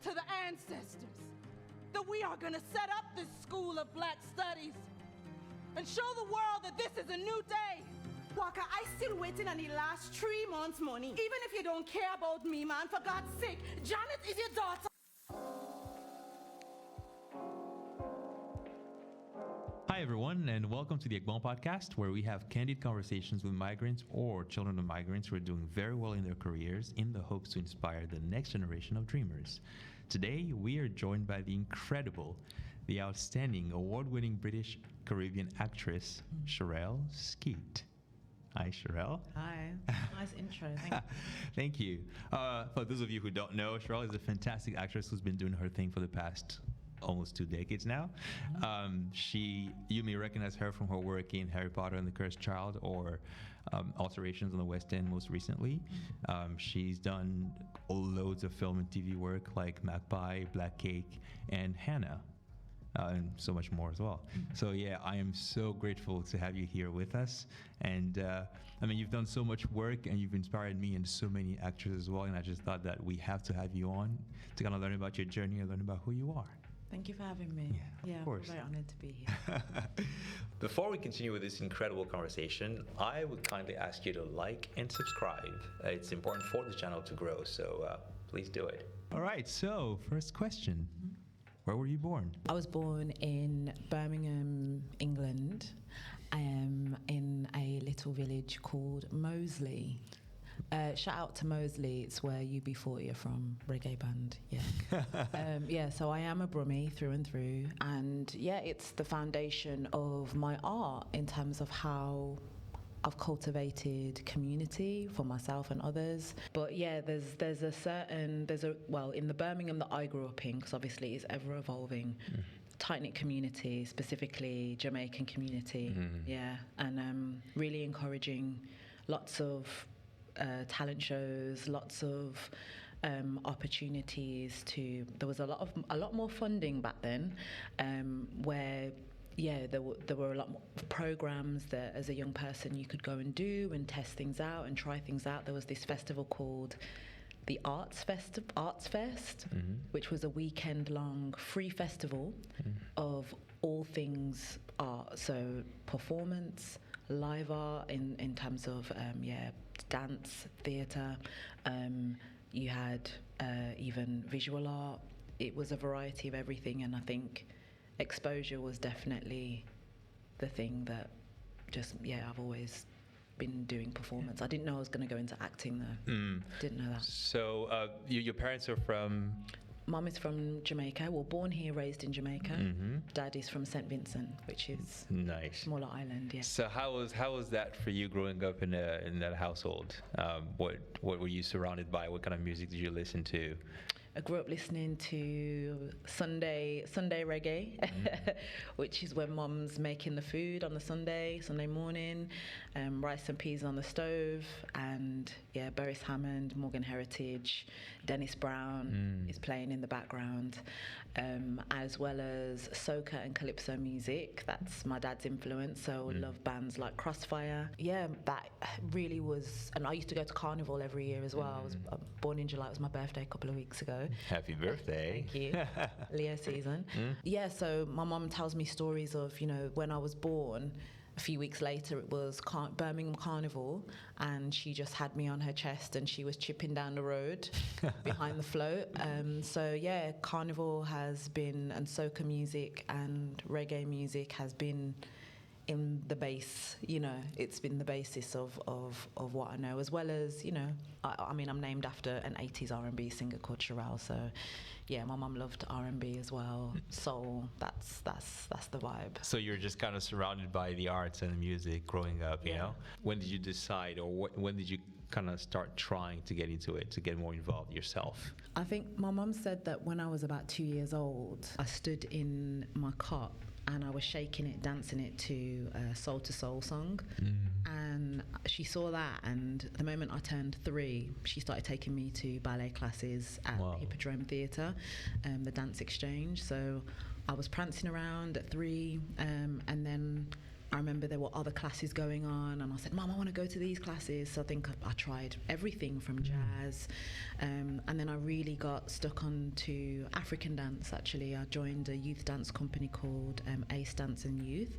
to the ancestors that we are going to set up this school of Black studies and show the world that this is a new day. Waka, I still waiting on the last 3 months' money. Even if you don't care about me, man, for God's sake, Janet is your daughter. Hi, everyone, and welcome to the Akban podcast, where we have candid conversations with migrants or children of migrants who are doing very well in their careers in the hopes to inspire the next generation of dreamers. Today, we are joined by the incredible, the outstanding, award-winning British Caribbean actress, Cherrelle Skeete. Hi, Sherelle. Hi. Nice intro. Thank you. Thank you. For those of you who don't know, Sherelle is a fantastic actress who's been doing her thing for the past almost 2 decades now. You may recognize her from her work in Harry Potter and the Cursed Child or Alterations on the West End most recently. She's done loads of film and TV work like Magpie, Black Cake, and Hannah. And so much more as well. So yeah, I am so grateful to have you here with us. And I mean, you've done so much work and you've inspired me and so many actors as well. And I just thought that we have to have you on to kind of learn about your journey and learn about who you are. Thank you for having me. Yeah, of course. I'm very honored to be here. Before we continue with this incredible conversation, I would kindly ask you to like and subscribe. It's important for the channel to grow, so please do it. All right, so first question. Where were you born? I was born in Birmingham, England, in a little village called Moseley. Shout out to Moseley, it's where UB40 are from, reggae band, yeah. So I am a Brummie through and through, and yeah, it's the foundation of my art in terms of how I've cultivated community for myself and others. But yeah, in the Birmingham that I grew up in, because obviously it's ever evolving, tight-knit community, specifically Jamaican community, and really encouraging lots of talent shows, lots of opportunities there was a lot more funding back then, where there were a lot more programs that as a young person you could go and do and test things out and try things out. There was this festival called the Arts Fest, which was a weekend-long free festival of all things art, so performance, live art in terms of dance, theatre. You had even visual art. It was a variety of everything, and I think exposure was definitely the thing that I've always been doing performance. I didn't know I was going to go into acting though. Didn't know that. So your parents are from? Mum is from Jamaica. Well, born here, raised in Jamaica. Dad is from St. Vincent, which is nice, smaller island. Yeah. So how was that for you growing up in that household? What were you surrounded by? What kind of music did you listen to? I grew up listening to Sunday reggae, which is when Mum's making the food on the Sunday morning, rice and peas on the stove, and Beres Hammond, Morgan Heritage, Dennis Brown is playing in the background, as well as soca and calypso music. That's my dad's influence, so I love bands like Crossfire. Yeah, that really was, and I used to go to Carnival every year as well. I was born in July, it was my birthday a couple of weeks ago. Happy birthday. Thank you. Leo season. Yeah, so my mum tells me stories of, when I was born, a few weeks later it was Birmingham Carnival, and she just had me on her chest and she was chipping down the road behind the float. So yeah, Carnival has been, and soca music and reggae music has been in the base, it's been the basis of what I know, as well as, I mean, I'm named after an 80s R&B singer called Sherelle, so yeah, my mum loved R&B as well, soul, that's the vibe. So you're just kind of surrounded by the arts and the music growing up, you know? When did you decide, or when did you kind of start trying to get into it, to get more involved yourself? I think my mum said that when I was about 2 years old, I stood in my cot and I was shaking it, dancing it to a Soul to Soul song. And she saw that, and the moment I turned 3, she started taking me to ballet classes at Hippodrome Theatre, the Dance Exchange. So I was prancing around at 3, and then I remember there were other classes going on, and I said, Mom, I want to go to these classes. So I think I tried everything from jazz, and then I really got stuck onto African dance. Actually, I joined a youth dance company called Ace Dance and Youth,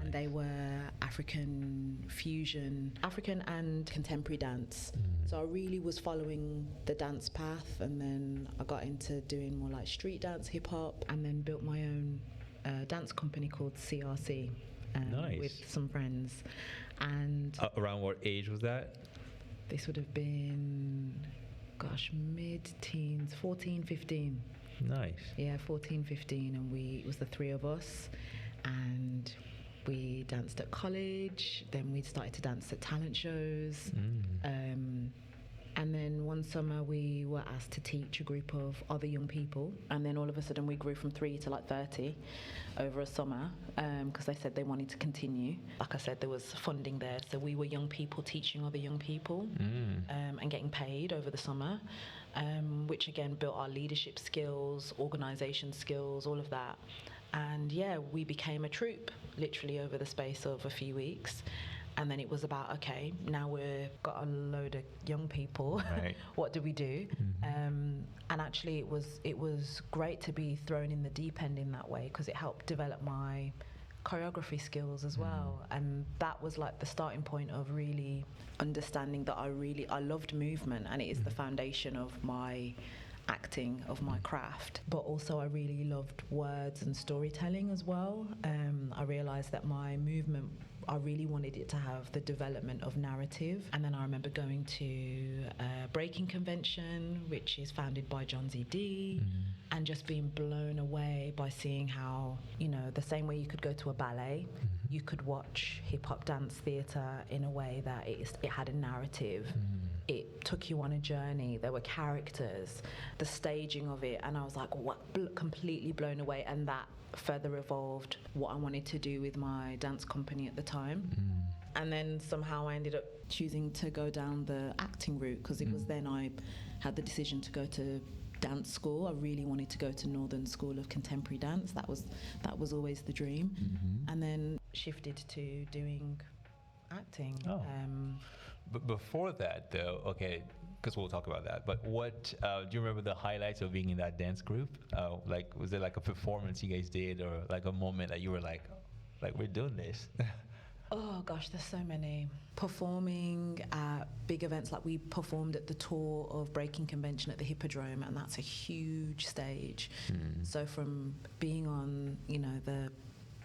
and they were African fusion, African and contemporary dance. So I really was following the dance path, and then I got into doing more like street dance, hip hop, and then built my own dance company called CRC. With some friends. And around what age was that? This would have been, mid-teens, 14, 15. Nice. Yeah, 14, 15, and it was the three of us, and we danced at college, then we started to dance at talent shows, and then one summer we were asked to teach a group of other young people, and then all of a sudden we grew from 3 to like 30 over a summer, because they said they wanted to continue. Like I said, there was funding there, so we were young people teaching other young people, and getting paid over the summer, which again built our leadership skills, organisation skills, all of that. And yeah, we became a troupe literally over the space of a few weeks. And then it was about, okay, now we've got a load of young people. Right. What do we do? And actually, it was great to be thrown in the deep end in that way, because it helped develop my choreography skills as well. And that was like the starting point of really understanding that I loved movement, and it is the foundation of my acting, of my craft. But also I really loved words and storytelling as well. I realised that my movement, I really wanted it to have the development of narrative. And then I remember going to Breaking Convention, which is founded by John Z. Dee, and just being blown away by seeing how, the same way you could go to a ballet, you could watch hip-hop dance theatre in a way that it had a narrative. It took you on a journey. There were characters, the staging of it, and I was like, completely blown away. And that further evolved what I wanted to do with my dance company at the time. And then somehow I ended up choosing to go down the acting route, because it was then I had the decision to go to dance school. I really wanted to go to Northern School of Contemporary Dance. That was always the dream. And then shifted to doing acting. But before that, though, okay, because we'll talk about that, but what, do you remember the highlights of being in that dance group? Like, was there like a performance you guys did, or like a moment that you were like we're doing this? Oh gosh, there's so many. Performing at big events, like we performed at the tour of Breaking Convention at the Hippodrome, and that's a huge stage. So from being on,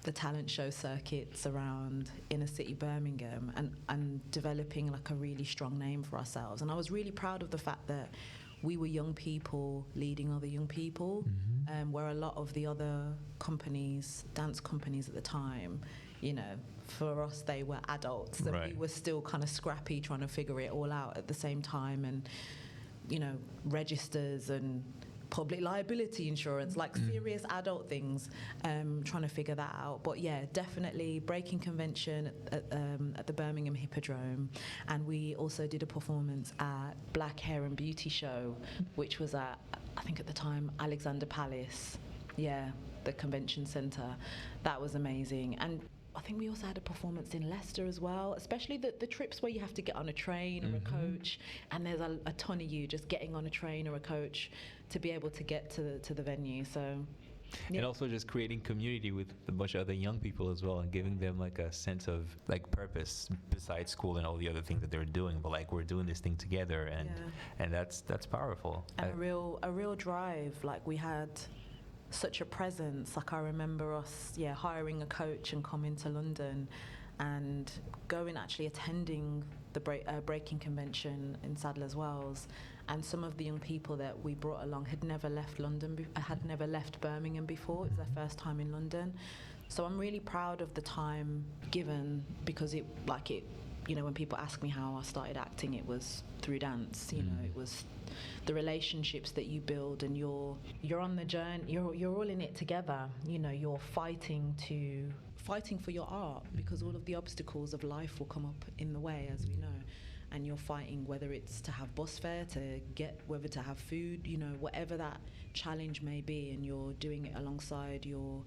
the talent show circuits around inner city Birmingham, and developing like a really strong name for ourselves. And I was really proud of the fact that we were young people leading other young people, where a lot of the other companies, dance companies at the time, for us they were adults, and we were still kind of scrappy trying to figure it all out at the same time, and registers and public liability insurance, like serious adult things, trying to figure that out. But yeah, definitely Breaking Convention at the Birmingham Hippodrome, and we also did a performance at Black Hair and Beauty Show, which was at, I think at the time, Alexander Palace, the convention centre. That was amazing. And I think we also had a performance in Leicester as well, especially the trips where you have to get on a train or a coach, and there's a ton of you just getting on a train or a coach to be able to get to the venue. So, and also just creating community with a bunch of other young people as well, and giving them like a sense of like purpose besides school and all the other things that they're doing, but like we're doing this thing together, and that's powerful. And a real drive. Like we had such a presence. Like I remember us hiring a coach and coming to London and actually attending the Breaking Convention in Sadler's Wells, and some of the young people that we brought along had never left had never left Birmingham before. It was their first time in London. So I'm really proud of the time given, because it when people ask me how I started acting, it was through dance. It was the relationships that you build, and you're on the journey. You're all in it together. You're fighting for your art, because all of the obstacles of life will come up in the way, as we know. And you're fighting, whether it's to have bus fare, whether to have food, whatever that challenge may be, and you're doing it alongside your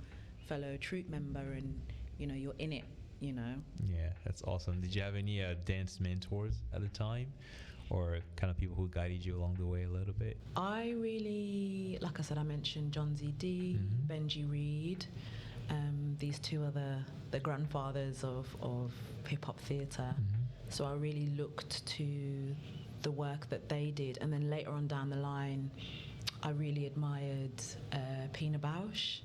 fellow troupe member, and you're in it you know. Yeah, that's awesome. Did you have any dance mentors at the time, or kind of people who guided you along the way a little bit? I really, like I said, I mentioned John Z.D., Benji Reed. These two are the grandfathers of hip-hop theatre. So I really looked to the work that they did. And then later on down the line, I really admired Pina Bausch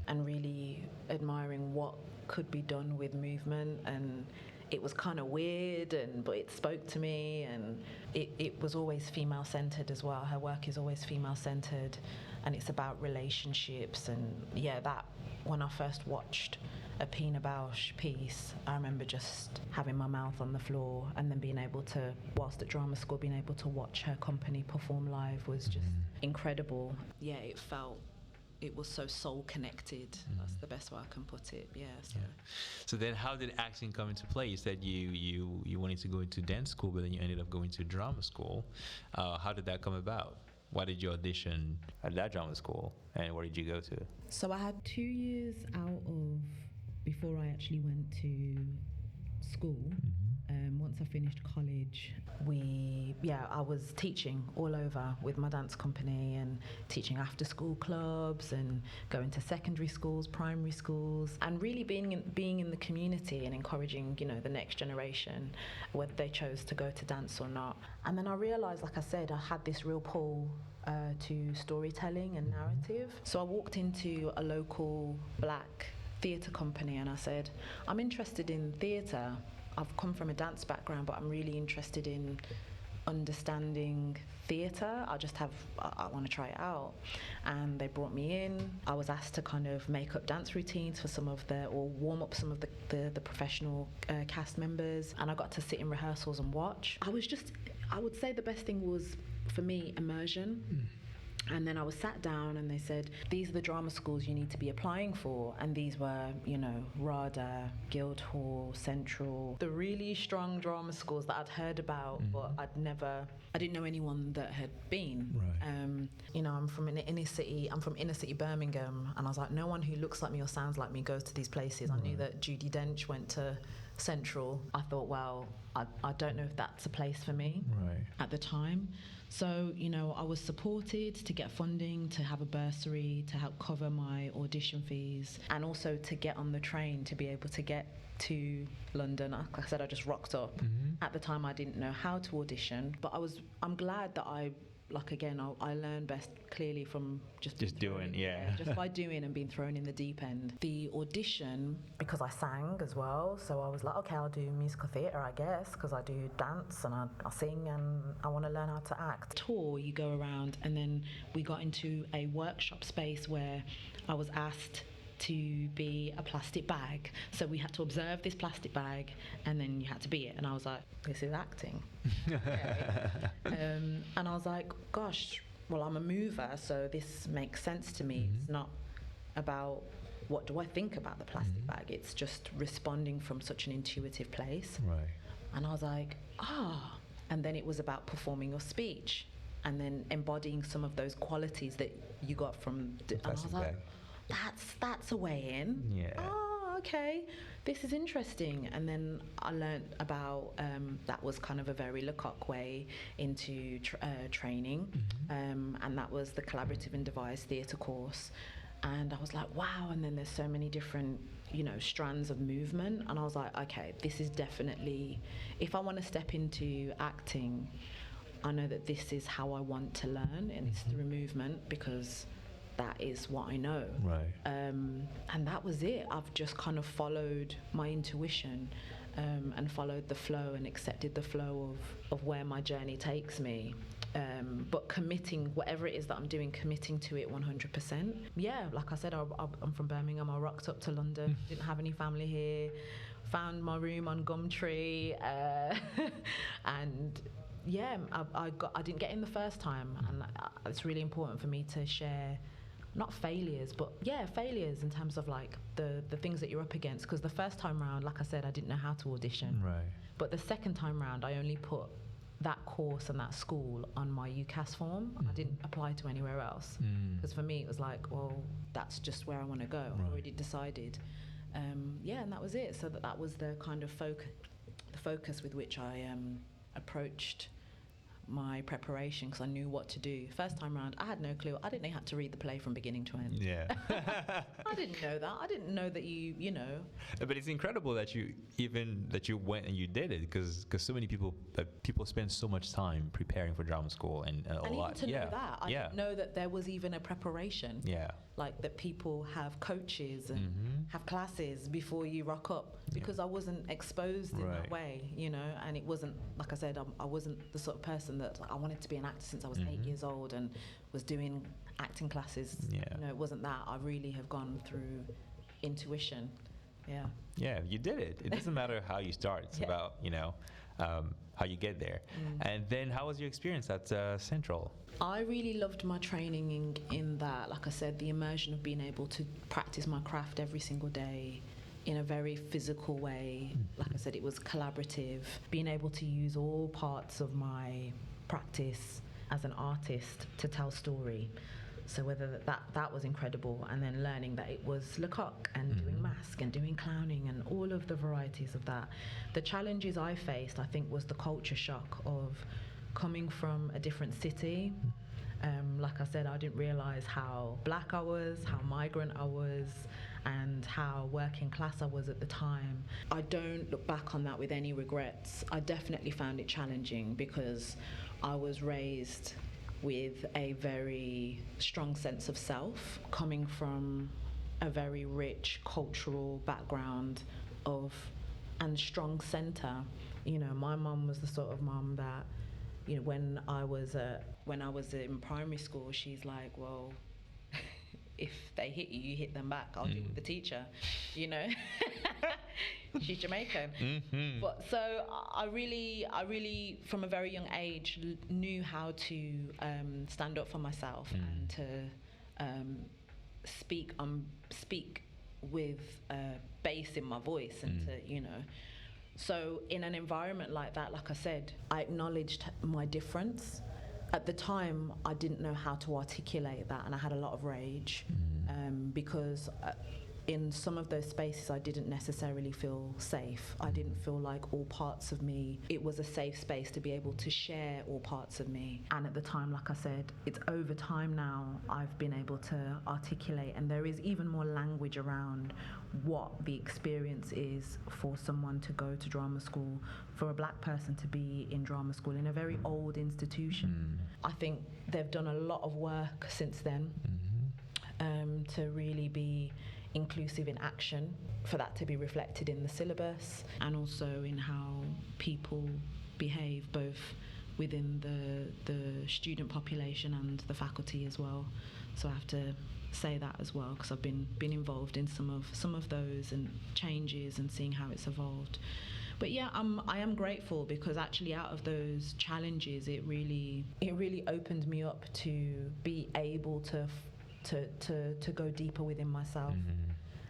and really admiring what could be done with movement. And it was kind of weird, but it spoke to me, and it was always female-centered as well. Her work is always female-centered, and it's about relationships. And yeah, that when I first watched a Pina Bausch piece, I remember just having my mouth on the floor, and then being able to, whilst at drama school, being able to watch her company perform live was just incredible. Yeah, it was so soul connected. That's the best way I can put it. Yeah. So then how did acting come into play? You said you wanted to go into dance school, but then you ended up going to drama school. How did that come about? Why did you audition at that drama school, and where did you go to? So I had 2 years out of before I actually went to school. Once I finished college, I was teaching all over with my dance company, and teaching after school clubs, and going to secondary schools, primary schools, and really being in the community and encouraging, the next generation, whether they chose to go to dance or not. And then I realised, like I said, I had this real pull to storytelling and narrative. So I walked into a local black theatre company and I said, I'm interested in theatre. I've come from a dance background, but I'm really interested in understanding theatre. I want to try it out. And they brought me in. I was asked to kind of make up dance routines for or warm up some of the professional cast members. And I got to sit in rehearsals and watch. I would say the best thing was, for me, immersion. And then I was sat down and they said, these are the drama schools you need to be applying for. And these were, RADA, Guildhall, Central, the really strong drama schools that I'd heard about, but I didn't know anyone that had been. Right. I'm from inner city Birmingham, and I was like, no one who looks like me or sounds like me goes to these places. Right. I knew that Judi Dench went to Central. I thought, well, I don't know if that's a place for me at the time. So, I was supported to get funding, to have a bursary, to help cover my audition fees, and also to get on the train to be able to get to London. Like I said, I just rocked up. At the time, I didn't know how to audition, but I'm glad that I learned best clearly from just doing, just by doing and being thrown in the deep end. The audition, because I sang as well, so I was like, okay, I'll do musical theatre, I guess, because I do dance and I sing and I want to learn how to act. Tour, you go around, and then we got into a workshop space where I was asked to be a plastic bag. So we had to observe this plastic bag, and then you had to be it. And I was like, this is acting. And I was like, gosh, well, I'm a mover, so this makes sense to me. It's not about what do I think about the plastic bag. It's just responding from such an intuitive place. Right. And I was like, And then it was about performing your speech, and then embodying some of those qualities that you got from and I was like, that's a way in. Yeah. Oh, okay. This is interesting. And then I learned about that was kind of a very Lecoq way into training, and that was the collaborative and devised theatre course. And I was like, wow. And then there's so many different, strands of movement. And I was like, okay, this is definitely, if I want to step into acting, I know that this is how I want to learn, and it's through movement, because that is what I know. Right. And that was it. I've just kind of followed my intuition, and followed the flow and accepted the flow of where my journey takes me. But committing, whatever it is that I'm doing, committing to it 100%. Yeah, like I said, I'm from Birmingham. I rocked up to London, didn't have any family here, found my room on Gumtree, and yeah, I didn't get in the first time, and it's really important for me to share, not failures, but failures in terms of like the things that you're up against. Because the first time round, like I said, I didn't know how to audition. Right. But the second time round, I only put that course and that school on my UCAS form. I didn't apply to anywhere else. Because for me, it was like, well, that's just where I want to go. Right. I already decided. And that was it. So that was the kind of the focus with which I approached my preparation, because I knew what to do. First time round, I had no clue. I didn't know how to read the play from beginning to end. Yeah. I didn't know that. I didn't know that you know. But it's incredible that you went and you did it, because so many people spend so much time preparing for drama school and a lot. Even to know that, I didn't know that there was even a preparation. Yeah. Like that people have coaches and have classes before you rock up, because I wasn't exposed in that way, and it wasn't, like I said, I wasn't the sort of person that I wanted to be an actor since I was 8 years old and was doing acting classes. It wasn't that. I really have gone through intuition. Yeah, you did it. It doesn't matter how you start. It's about, how you get there. And then how was your experience at Central? I really loved my training in that, like I said, the immersion of being able to practice my craft every single day in a very physical way. Like I said, it was collaborative, being able to use all parts of my practice as an artist to tell story. So whether that was incredible, and then learning that it was Lecoq and doing mask and doing clowning and all of the varieties of that. The challenges I faced, I think, was the culture shock of coming from a different city. Like I said, I didn't realize how black I was, how migrant I was, and how working class I was at the time. I don't look back on that with any regrets. I definitely found it challenging because I was raised with a very strong sense of self, coming from a very rich cultural background and strong center. My mum was the sort of mum that, when I was in primary school, she's like, well, if they hit you, you hit them back. I'll deal with the teacher, She's Jamaican. But so I really, from a very young age, knew how to stand up for myself and to speak with bass in my voice and to, So in an environment like that, like I said, I acknowledged my difference. At the time, I didn't know how to articulate that, and I had a lot of rage because in some of those spaces, I didn't necessarily feel safe. I didn't feel like all parts of me, it was a safe space to be able to share all parts of me. And at the time, like I said, it's over time now, I've been able to articulate, and there is even more language around what the experience is for someone to go to drama school, for a black person to be in drama school in a very old institution. I think they've done a lot of work since then to really be inclusive in action, for that to be reflected in the syllabus and also in how people behave both within the student population and the faculty as well. So I have to say that as well, because I've been involved in some of those and changes and seeing how it's evolved. But yeah, I am grateful, because actually out of those challenges, it really opened me up to be able to go deeper within myself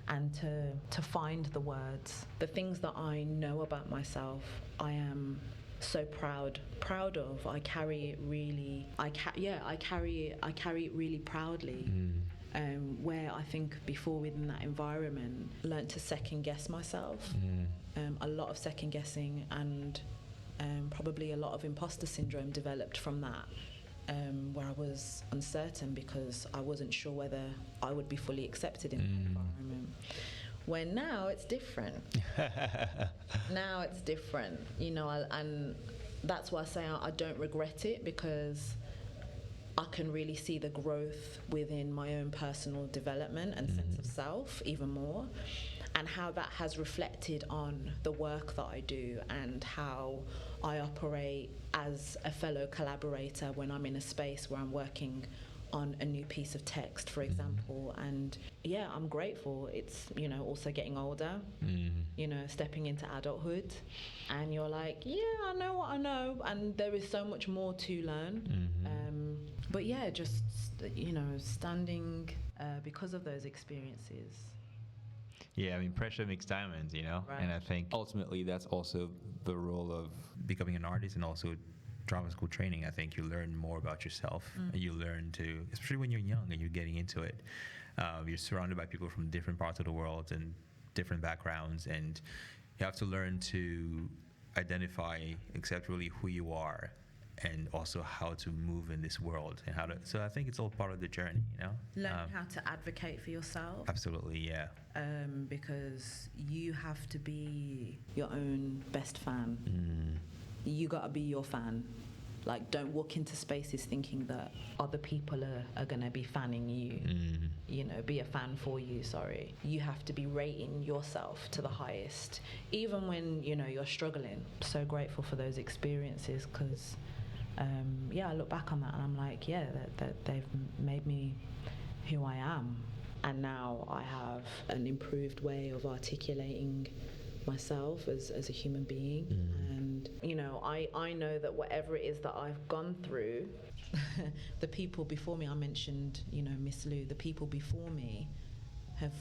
and to find the words. The things that I know about myself, I am so proud of. I carry it really. I carry it really proudly. Where I think before, within that environment, learned to second guess myself. A lot of second guessing, and probably a lot of imposter syndrome developed from that. Where I was uncertain because I wasn't sure whether I would be fully accepted in that environment. Where now it's different. Now it's different, and that's why I say I don't regret it, because I can really see the growth within my own personal development and sense of self even more, and how that has reflected on the work that I do and how I operate as a fellow collaborator when I'm in a space where I'm working on a new piece of text, for example. And yeah, I'm grateful. It's, also getting older, stepping into adulthood, and you're like, yeah, I know what I know, and there is so much more to learn. But yeah, just, standing because of those experiences. Yeah, I mean, pressure makes diamonds, Right. And I think ultimately that's also the role of becoming an artist, and also drama school training. I think you learn more about yourself, and you learn to, especially when you're young and you're getting into it, you're surrounded by people from different parts of the world and different backgrounds, and you have to learn to identify, accept really who you are, and also how to move in this world and how to. So I think it's all part of the journey, you know. Learn how to advocate for yourself. Absolutely, yeah. Because you have to be your own best fan. Mm. You gotta be your fan. Like, don't walk into spaces thinking that other people are gonna be fanning you. Mm. You know, be a fan for you, sorry. You have to be rating yourself to the highest, even when, you know, you're struggling. So grateful for those experiences, because, I look back on that and I'm like, yeah, that they've made me who I am. And now I have an improved way of articulating myself as a human being. And you know, I know that whatever it is that I've gone through, the people before me, I mentioned, you know, Miss Lou, the people before me have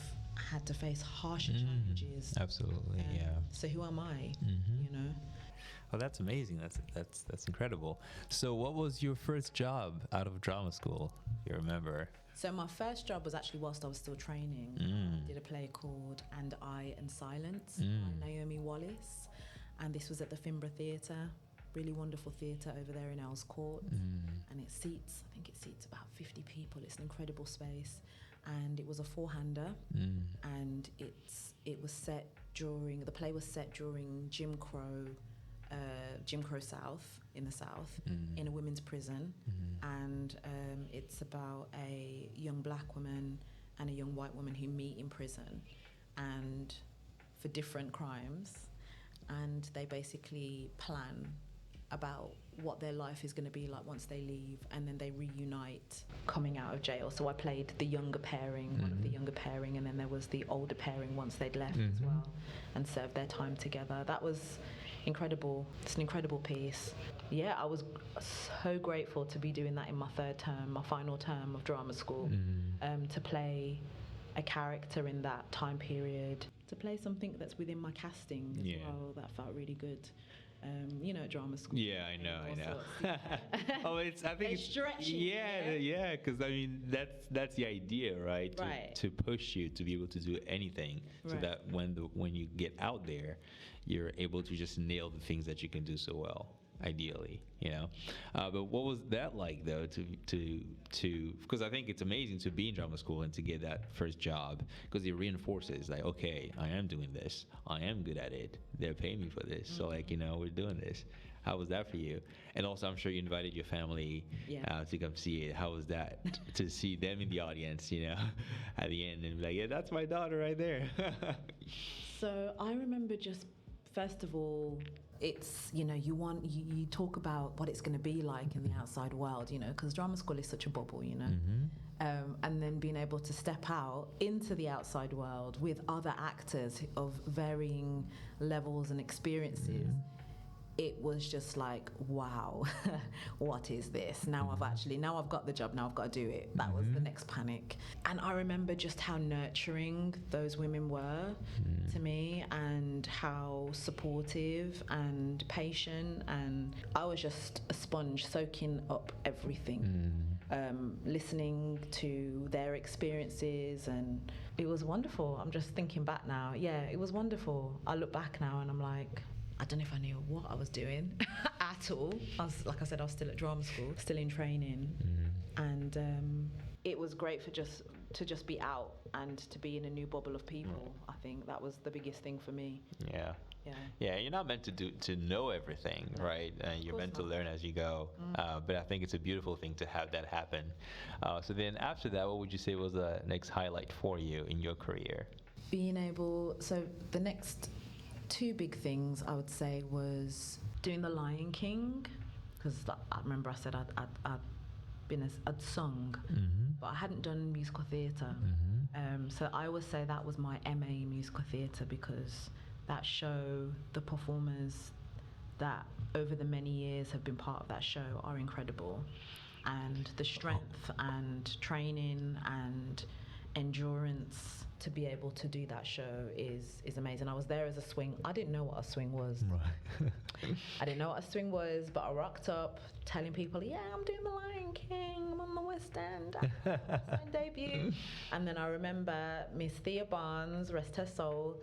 had to face harsher challenges. Absolutely, yeah. So who am I? You know. Oh, that's amazing. That's incredible. So what was your first job out of drama school, if you remember? So my first job was actually whilst I was still training. I did a play called And I and Silence by Naomi Wallace. And this was at the Fimbra Theatre, really wonderful theatre over there in Earls Court. And I think it seats about 50 people. It's an incredible space. And it was a four-hander. And the play was set during Jim Crow South, in the South, in a women's prison. And it's about a young black woman and a young white woman who meet in prison and for different crimes, and they basically plan about what their life is going to be like once they leave, and then they reunite coming out of jail. So I played the younger pairing, one of the younger pairing, and then there was the older pairing once they'd left as well, and served their time together. That was incredible. It's an incredible piece. Yeah, I was so grateful to be doing that in my final term of drama school, to play a character in that time period, to play something that's within my casting as well. That felt really good. You know, drama school. Yeah, I know. Oh, I think it's stretching. Yeah, because I mean that's the idea, right? To push you to be able to do anything, so that when you get out there, you're able to just nail the things that you can do so well. Ideally, you know. But what was that like, though, to because I think it's amazing to be in drama school and to get that first job, because it reinforces, like, okay, I am doing this, I am good at it, they're paying me for this, so, like, you know, we're doing this. How was that for you? And also, I'm sure you invited your family to come see it. How was that to see them in the audience, you know, at the end, and be like, yeah, that's my daughter right there. So I remember just, first of all, it's, you know, you talk about what it's going to be like in the outside world, you know, because drama school is such a bubble, you know, and then being able to step out into the outside world with other actors of varying levels and experiences. It was just like, wow, what is this? Now I've got the job, now I've got to do it. That was the next panic. And I remember just how nurturing those women were to me, and how supportive and patient. And I was just a sponge, soaking up everything, listening to their experiences. And it was wonderful. I'm just thinking back now. Yeah, it was wonderful. I look back now and I'm like, I don't know if I knew what I was doing at all. I was still at drama school, still in training, and it was great to just be out and to be in a new bubble of people. I think that was the biggest thing for me. Yeah, you're not meant to know everything, right? You're meant to learn as you go. But I think it's a beautiful thing to have that happen. So then after that, what would you say was the next highlight for you in your career? So the next two big things I would say was doing The Lion King, because I remember I said I'd sung, but I hadn't done musical theatre. So I always say that was my MA in musical theatre, because that show, the performers that over the many years have been part of that show are incredible, and the strength and training and endurance to be able to do that show is amazing. I was there as a swing. I didn't know what a swing was. I didn't know what a swing was, but I rocked up telling people, yeah, I'm doing The Lion King, I'm on the West End. West End debut. And then I remember Miss Thea Barnes, rest her soul,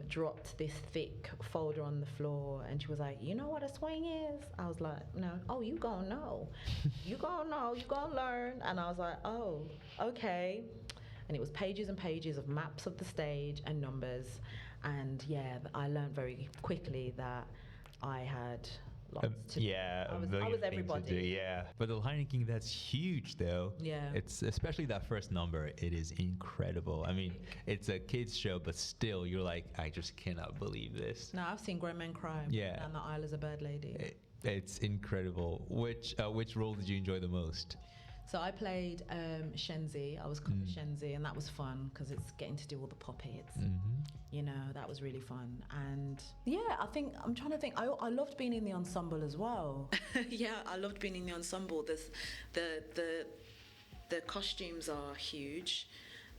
dropped this thick folder on the floor, and she was like, "You know what a swing is?" I was like, "No." "Oh, you gonna know. You gonna know. You gonna learn." And I was like, "Oh, okay." And it was pages and pages of maps of the stage and numbers. And yeah, I learned very quickly that I had lots to do. I was everybody. Yeah, but the Lion King, that's huge though. Yeah. It's especially that first number. It is incredible. I mean, it's a kids show, but still, you're like, I just cannot believe this. No, I've seen grown men cry. Yeah. And the Isle as a Bird Lady. It's incredible. Which role did you enjoy the most? So I played Shenzi. I was called Shenzi, and that was fun because it's getting to do all the puppets. You know, that was really fun. And yeah, I'm trying to think. I loved being in the ensemble as well. Yeah, I loved being in the ensemble. The costumes are huge,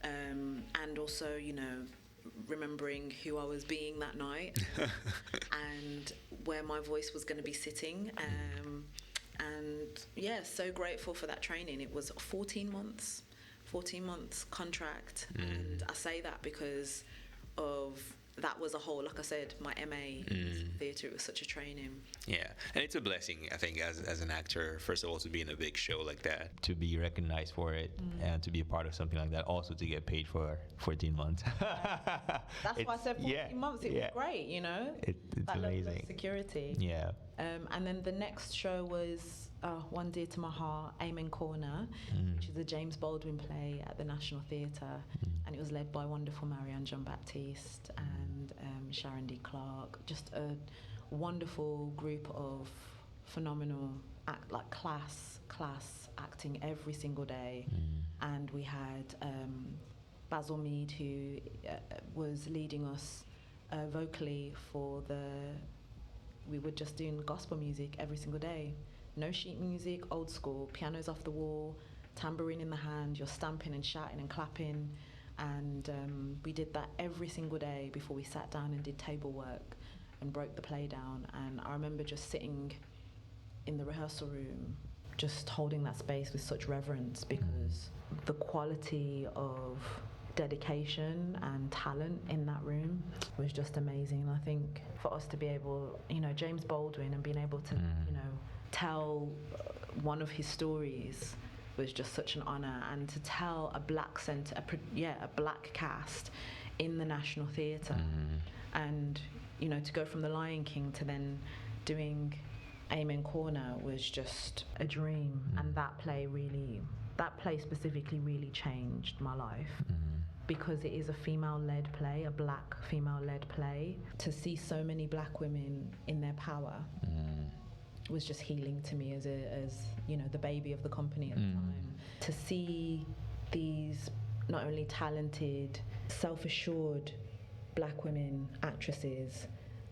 and also, you know, remembering who I was being that night and where my voice was going to be sitting. And yeah, so grateful for that training. It was 14 months contract. And I say that because of that was a whole, like I said, my MA in theatre. It was such a training. Yeah, and it's a blessing, I think, as an actor, first of all, to be in a big show like that, to be recognized for it, and to be a part of something like that, also to get paid for 14 months. That's why I said 14 months. It was great, you know. It's that amazing. level of security. Yeah. And then the next show was one dear to my heart, Amen Corner, which is a James Baldwin play at the National Theatre, and it was led by wonderful Marianne Jean-Baptiste and Sharon D. Clark. Just a wonderful group of phenomenal class acting every single day. And we had Basil Mead, who was leading us vocally for we were just doing gospel music every single day. No sheet music, old school, pianos off the wall, tambourine in the hand, you're stamping and shouting and clapping. And we did that every single day before we sat down and did table work and broke the play down. And I remember just sitting in the rehearsal room, just holding that space with such reverence, because the quality of dedication and talent in that room was just amazing. And I think for us to be able, you know, James Baldwin, and being able to, you know, tell one of his stories was just such an honor. And to tell a black a black cast in the National Theatre, and, you know, to go from The Lion King to then doing Amen Corner was just a dream. And that play specifically really changed my life. Because it is a female-led play, a black female-led play. To see so many black women in their power was just healing to me as you know, the baby of the company at the time. To see these not only talented, self-assured black women actresses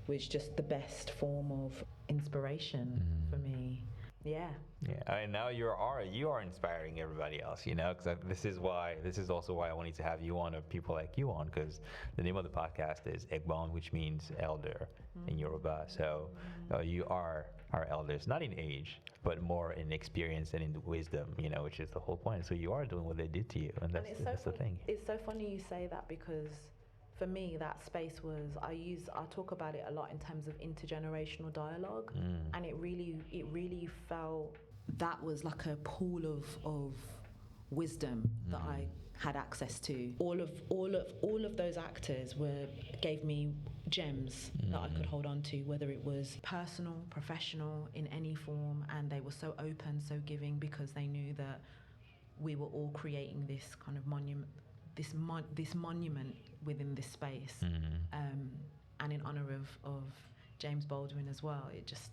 was just the best form of inspiration for me. Yeah. Yeah, and now you are inspiring everybody else, you know, because this is also why I wanted to have you on, or people like you on, because the name of the podcast is Akban, which means elder in Yoruba. So you are our elders, not in age, but more in experience and in wisdom, you know, which is the whole point. So you are doing what they did to you, and that's the thing. It's so funny you say that, because for me, that space was, I talk about it a lot in terms of intergenerational dialogue, and it really felt that was like a pool of wisdom that I had access to. All of those actors gave me gems that I could hold on to, whether it was personal, professional, in any form, and they were so open, so giving, because they knew that we were all creating this kind of monument, this monument within this space, and in honor of James Baldwin as well. It just,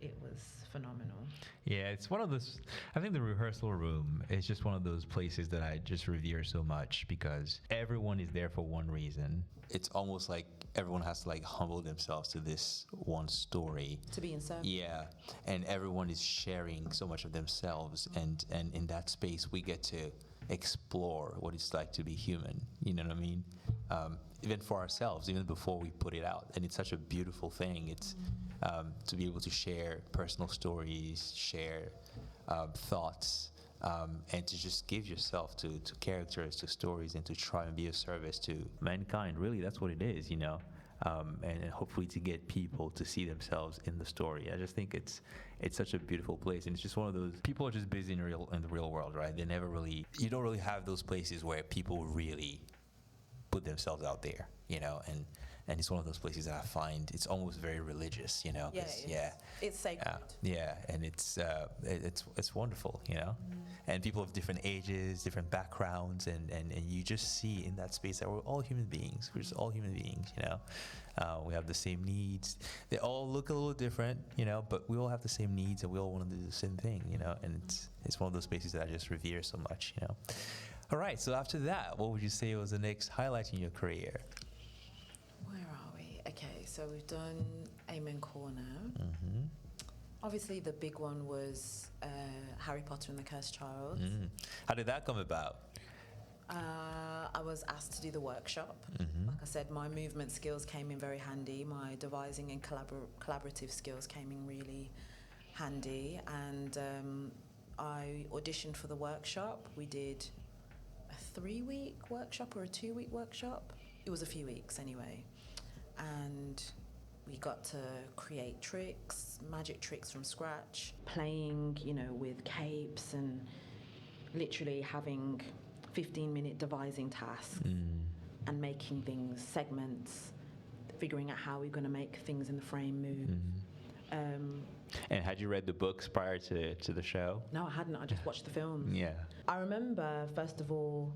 it was phenomenal. Yeah, it's one of those, I think the rehearsal room is just one of those places that I just revere so much, because everyone is there for one reason. It's almost like everyone has to like humble themselves to this one story. To be in service. Yeah, and everyone is sharing so much of themselves, and in that space we get to explore what it's like to be human, you know what I mean? Even for ourselves, even before we put it out. And it's such a beautiful thing. It's to be able to share personal stories, share thoughts, and to just give yourself to characters, to stories, and to try and be of service to mankind. Really, that's what it is, and hopefully to get people to see themselves in the story. I just think it's such a beautiful place, and it's just one of those, people are just busy in the real world, right? They never really, you don't really have those places where people really put themselves out there, and it's one of those places that I find it's almost very religious, It's sacred. And it's wonderful, and people of different ages, different backgrounds, and you just see in that space that we're all human beings. We're just all human beings, we have the same needs. They all look a little different, but we all have the same needs, and we all want to do the same thing, and it's one of those spaces that I just revere so much, All right, so after that, what would you say was the next highlight in your career? Where are we? Okay, so we've done Amen Corner. Mm-hmm. Obviously, the big one was Harry Potter and the Cursed Child. Mm. How did that come about? I was asked to do the workshop. Mm-hmm. Like I said, my movement skills came in very handy. My devising and collaborative skills came in really handy. And I auditioned for the workshop. We did a 3-week workshop or a 2-week workshop. It was a few weeks anyway. And we got to create tricks, magic tricks from scratch, playing, with capes and literally having 15-minute devising tasks and making things, segments, figuring out how we're going to make things in the frame move. And had you read the books prior to the show? No, I hadn't. I just watched the films. Yeah. I remember, first of all,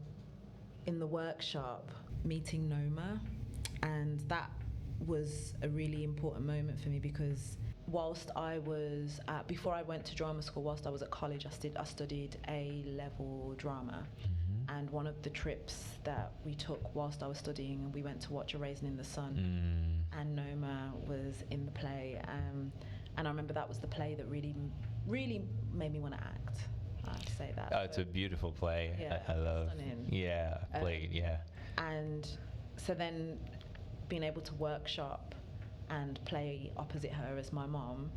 in the workshop, meeting Noma, and that was a really important moment for me because whilst I was before I went to drama school, whilst I was at college, I studied A-level drama. Mm-hmm. And one of the trips that we took whilst I was studying, we went to watch A Raisin in the Sun, and Noma was in the play. And I remember that was the play that really, really made me want to act. I'd say that. Oh, it's a beautiful play. Yeah, I love. stunning. Yeah, played. Yeah. And so then, being able to workshop and play opposite her as my mom,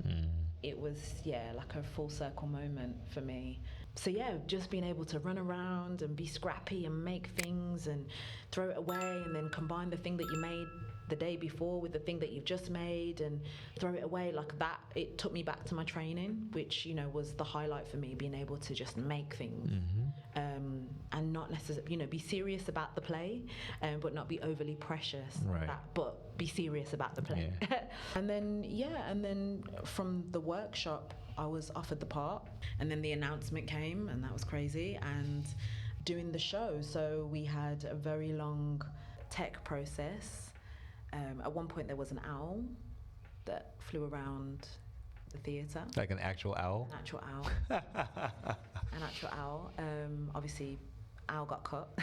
it was like a full circle moment for me. So just being able to run around and be scrappy and make things and throw it away and then combine the thing that you made the day before with the thing that you've just made and throw it away like that, it took me back to my training, which was the highlight for me, being able to just make things. And not necessarily be serious about the play, but not be overly precious, right. But be serious about the play. And then from the workshop I was offered the part, and then the announcement came, and that was crazy. And doing the show, so we had a very long tech process. At one point there was an owl that flew around the theatre. Like an actual owl? An actual owl. An actual owl. Obviously, owl got cut.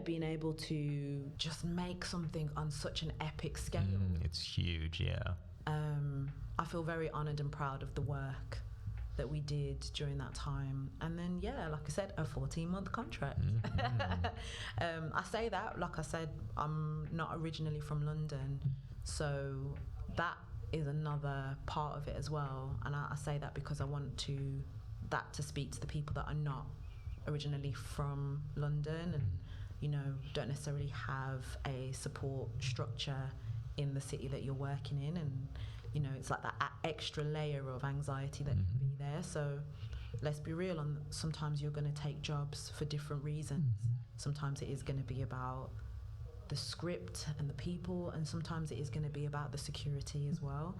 Being able to just make something on such an epic scale. It's huge, yeah. I feel very honoured and proud of the work that we did during that time. And then, like I said, a 14-month contract. I say that, like I said, I'm not originally from London, so that is another part of it as well. And I say that because I want that to speak to the people that are not originally from London and, don't necessarily have a support structure in the city that you're working in. And, it's like that extra layer of anxiety that can be there. So let's be real, and sometimes you're going to take jobs for different reasons. Sometimes it is going to be about the script and the people, and sometimes it is going to be about the security as well.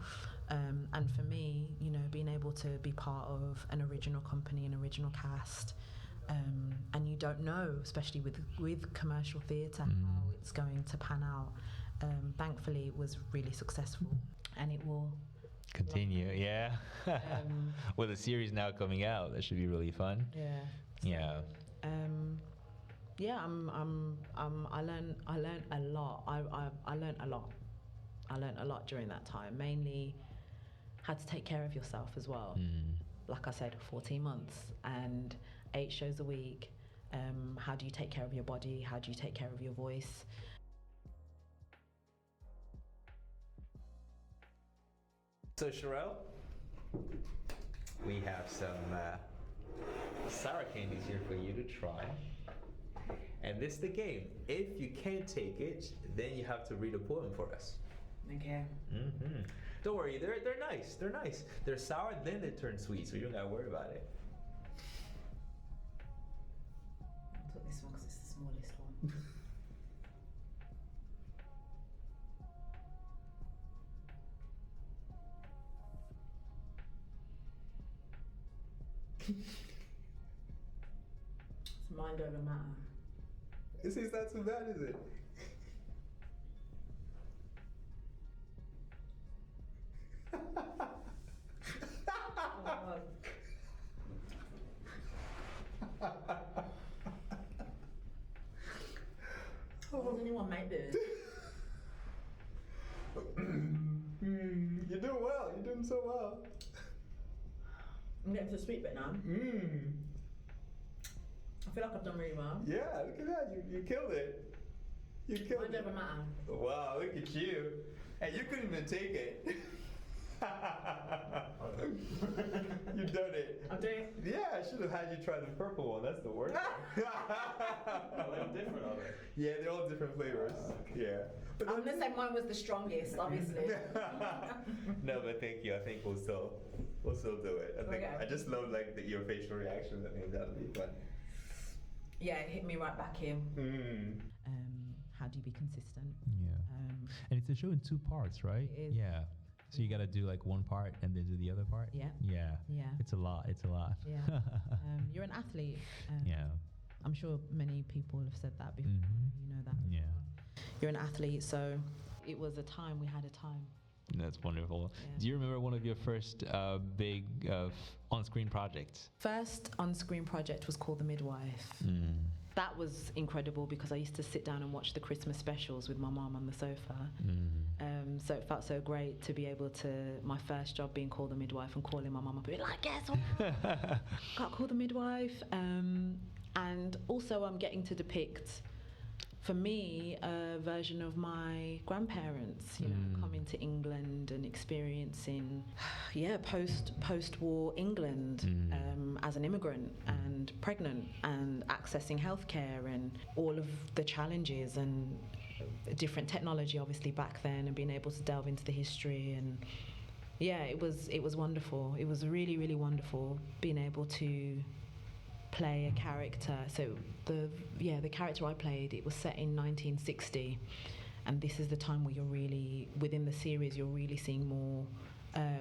And for me, being able to be part of an original company, an original cast, and you don't know, especially with commercial theatre, how it's going to pan out. Thankfully, it was really successful, and it will continue. With a series now coming out, that should be really fun. I learned a lot. I learned a lot. I learned a lot during that time. Mainly, had to take care of yourself as well. Like I said, 14 months and 8 shows a week. How do you take care of your body? How do you take care of your voice? So Sherelle, we have some sour candy's here for you to try. And this is the game. If you can't take it, then you have to read a poem for us. Okay. Don't worry, they're nice. They're nice. They're sour, then they turn sweet, so you don't gotta worry about it. I took this one because it's the smallest one. It's mind over matter. It's not too bad, is it? Does anyone make this? You're doing well. You're doing so well. I'm getting to the sweet bit now. I feel like I've done really well. Yeah, look at that. You killed it. You killed Mind it. over matter. Wow, look at you. And you couldn't even take it. You done it. I'm doing it. Yeah, I should have had you try the purple one. That's the worst one. They're different, are they? Yeah, they're all different flavors. Yeah. But I'm gonna say mine was the strongest, obviously. No, but thank you. I think we'll still do it. I think Okay. I just love like your facial reactions. I think that'll be fun. Yeah, it hit me right back in. How do you be consistent? Yeah. And it's a show in 2 parts, right? It is. Yeah. So you got to do like one part and then do the other part? Yeah. Yeah. Yeah. It's a lot. It's a lot. Yeah. You're an athlete. Yeah. I'm sure many people have said that before. Mhm. You know that. Yeah. You're an athlete, so it was a time, we had a time. That's wonderful. Yeah. Do you remember one of your first big on-screen projects? First on-screen project was called The Midwife. That was incredible because I used to sit down and watch the Christmas specials with my mom on the sofa. So it felt so great to be able to, my first job being called The Midwife and calling my mom up and be like, guess what? Got called The Midwife. And also I'm getting to depict, for me, a version of my grandparents, you know, coming to England and experiencing, post-war England as an immigrant and pregnant and accessing healthcare and all of the challenges and different technology, obviously, back then, and being able to delve into the history. And yeah, it was wonderful. It was really, really wonderful being able to play a character. So the character I played, it was set in 1960, and this is the time where you're really, within the series, you're really seeing more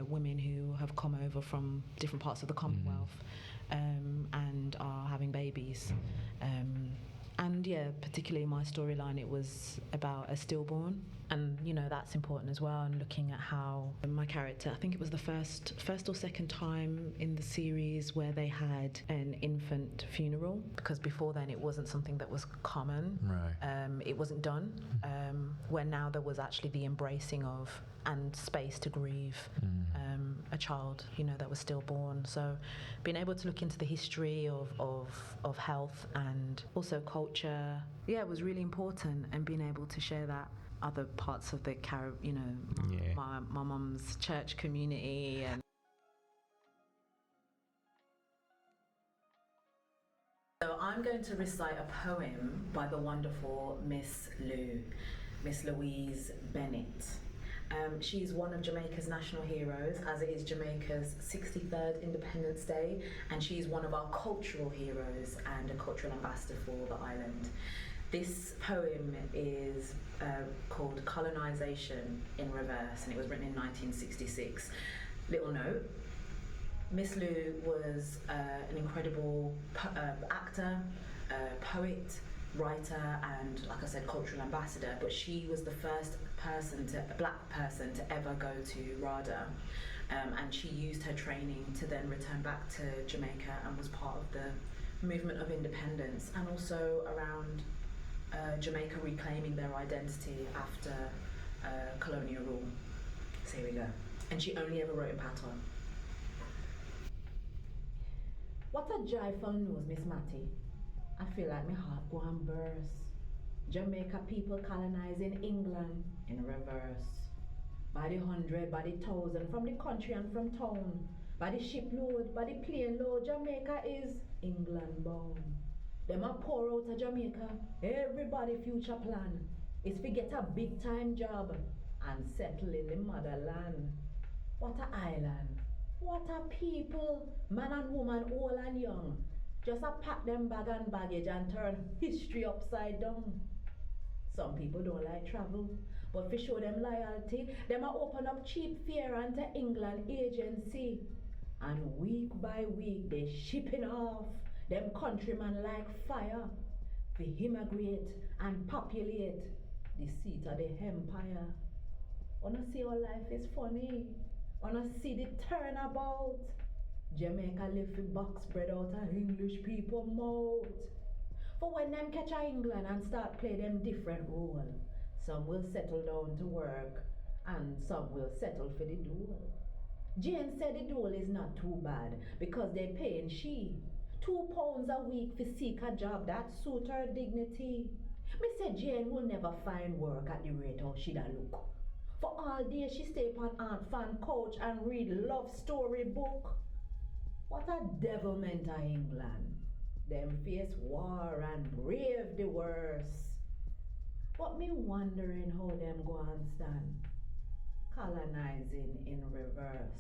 women who have come over from different parts of the Commonwealth and are having babies. And yeah, particularly my storyline, it was about a stillborn. And, you know, that's important as well. And looking at how my character, I think it was the first or second time in the series where they had an infant funeral, because before then it wasn't something that was common. Right. It wasn't done. Where now there was actually the embracing of and space to grieve a child, you know, that was stillborn. So being able to look into the history of health and also culture, yeah, was really important, and being able to share that other parts of the my mum's church community. And so I'm going to recite a poem by the wonderful Miss Louise Bennett. She's one of Jamaica's national heroes, as it is Jamaica's 63rd Independence Day, and she's one of our cultural heroes and a cultural ambassador for the island. This poem is called Colonization in Reverse, and it was written in 1966. Little note, Miss Lou was an incredible actor, poet, writer, and, like I said, cultural ambassador, but she was the first black person to ever go to RADA, and she used her training to then return back to Jamaica and was part of the movement of independence, and also around Jamaica reclaiming their identity after colonial rule. So here we go. And she only ever wrote in patois. What a joyful news, Miss Matty. I feel like my heart go and burst. Jamaica people colonizing England in reverse. By the 100, by the 1,000, from the country and from town. By the shipload, by the plane load, Jamaica is England bound. Them a pour out of Jamaica. Everybody future plan is to get a big time job and settle in the motherland. What a island. What a people. Man and woman, old and young. Just a pack them bag and baggage and turn history upside down. Some people don't like travel, but if you show them loyalty, them a open up cheap fare onto England agency. And week by week they shipping off them countrymen like fire to immigrate and populate the seat of the empire. Wanna see how life is funny? Wanna see the turnabout? Jamaica live for box bread out of English people mouth. For when them catch a England and start play them different role, some will settle down to work and some will settle for the dole. Jane said the dole is not too bad because they paying she £2 a week for seek a job that suit her dignity. Me said Jane will never find work at the rate how she'd a look. For all day she stay upon Aunt Fan couch and read love story book. What a devilment of England. Them face war and brave the worst. But me wondering how them go and stand. Colonizing in reverse.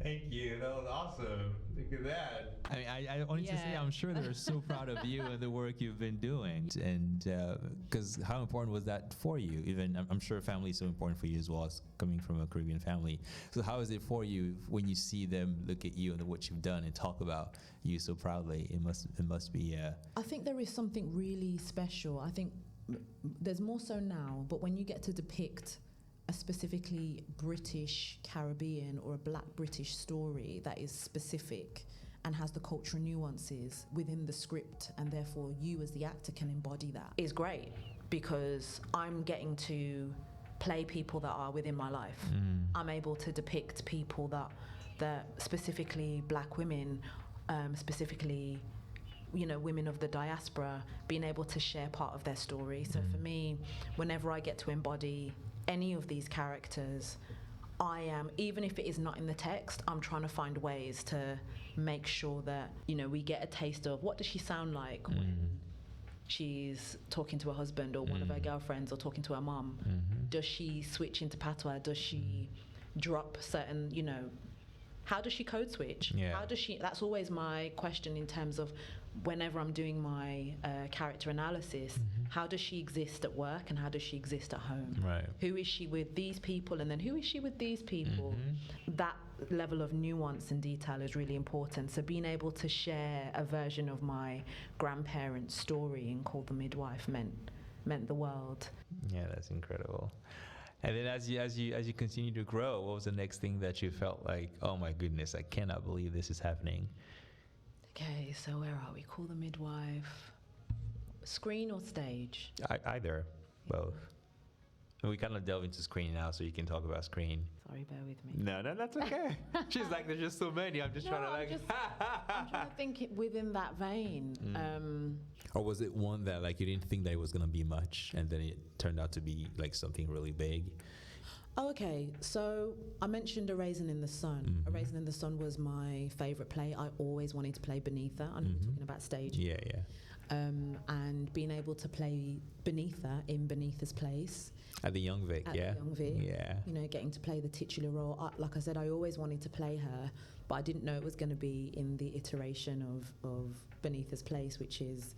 Thank you. That was awesome. Look at that. I mean, I wanted to say I'm sure they're so proud of you and the work you've been doing. And because how important was that for you? Even I'm sure family is so important for you as well as coming from a Caribbean family. So how is it for you when you see them look at you and what you've done and talk about you so proudly? It must be. I think there is something really special. I think there's more so now, but when you get to depict a specifically British Caribbean or a Black British story that is specific and has the cultural nuances within the script, and therefore you as the actor can embody that, is great because I'm getting to play people that are within my life. I'm able to depict people that specifically Black women, specifically women of the diaspora, being able to share part of their story. So for me, whenever I get to embody any of these characters, I am, even if it is not in the text, I'm trying to find ways to make sure that, we get a taste of what does she sound like when she's talking to her husband or one of her girlfriends or talking to her mom. Does she switch into patois? Does she drop certain, how does she code switch? How does she, that's always my question in terms of whenever I'm doing my character analysis, how does she exist at work and how does she exist at home? Right. Who is she with these people and then who is she with these people? That level of nuance and detail is really important. So being able to share a version of my grandparents' story and call the Midwife meant the world. Yeah, that's incredible. And then as you continue to grow, what was the next thing that you felt like, oh my goodness, I cannot believe this is happening? Okay, so where are we? Call the Midwife. Screen or stage? Either, both. And we kind of delve into screen now, so you can talk about screen. Sorry, bear with me. No, that's okay. She's like, there's just so many. I'm just trying to I'm trying to think it within that vein. Or was it one that like you didn't think that it was gonna be much, and then it turned out to be like something really big? Oh, okay, so I mentioned A Raisin in the Sun. A Raisin in the Sun was my favourite play. I always wanted to play Beneatha. I know we're talking about stage. Yeah. And being able to play Beneatha in Beneatha's place. At the Young Vic, the Young Vic. Yeah. Getting to play the titular role. Like I said, I always wanted to play her, but I didn't know it was going to be in the iteration of Beneatha's Place, which is